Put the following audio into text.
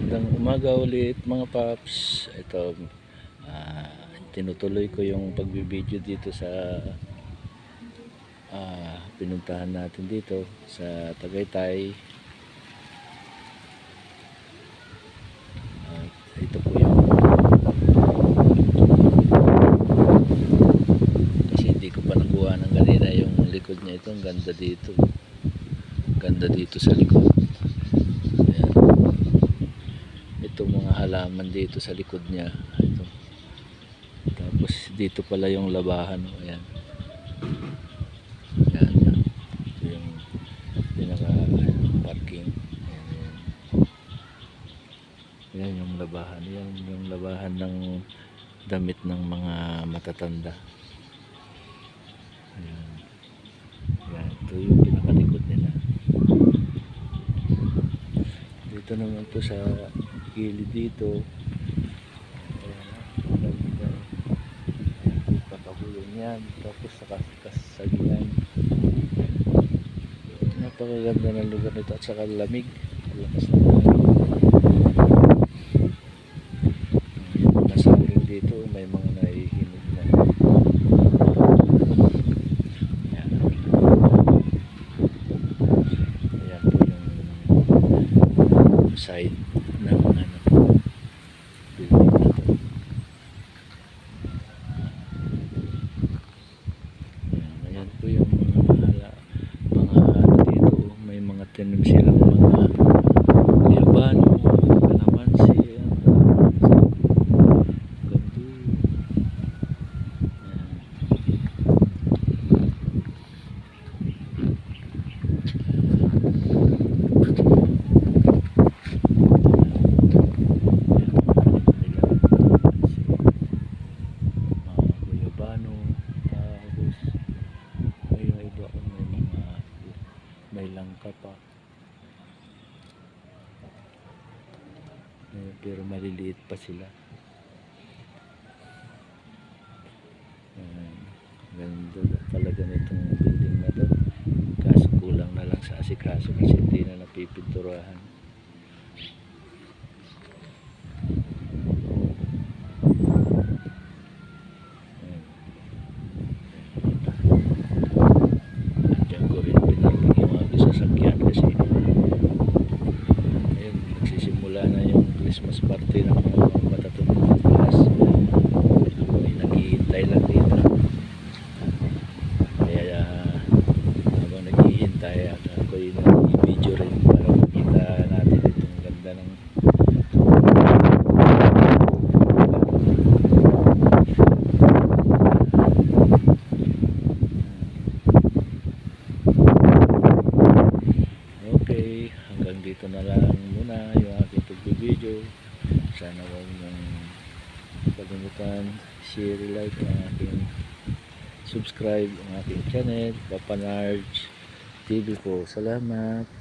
Magandang umaga ulit mga paps. Ito, tinutuloy ko yung pagbibideo dito sa pinuntahan natin dito sa Tagaytay. Ito po yung kasi hindi ko pa nakuha ng kanina yung likod niya. Ito ang ganda dito. Ganda dito sa likod. Ayan. Ito mga halaman dito sa likod niya. Ito. Tapos dito pala yung labahan. Ayan. Ayan. Ito yung pinaka parking. Ayan. Ayan yung labahan. Ayan yung labahan ng damit ng mga matatanda. Ayan. Ayan. Ito yung pinakalikod nila. Dito naman po sa gilid dito. Kakahulong yan. Tapos sa kasagihan. Napakaganda ng lugar nito at saka lamig. Lakas ng mga saging dito. May mga nahihinog na. Ayan. Ayan po yung side ng building na to. Ayan po yung mga dito. May mga tanim silang mga yabano, kalamansi, gandu. May langka pa. Pero maliliit pa sila. Ganda talaga nitong building na to. Kaso kulang na lang sa asikaso kasi hindi na napipinturahan. Diyan ko rin pinarking yung mga sasakyan kasi ayun, nagsisimula na yung Christmas party ng mga matatutong class. Ako'y naghihintay lang dito. Kaya habang naghihintay ako'y nag-video rin para makita natin itong ganda ng okay, hanggang dito na lang muna yung aking pagbibideo. Sana huwag niyong kalimutan share, like ang aking subscribe ang aking channel, Papa Narj TV po. Salamat.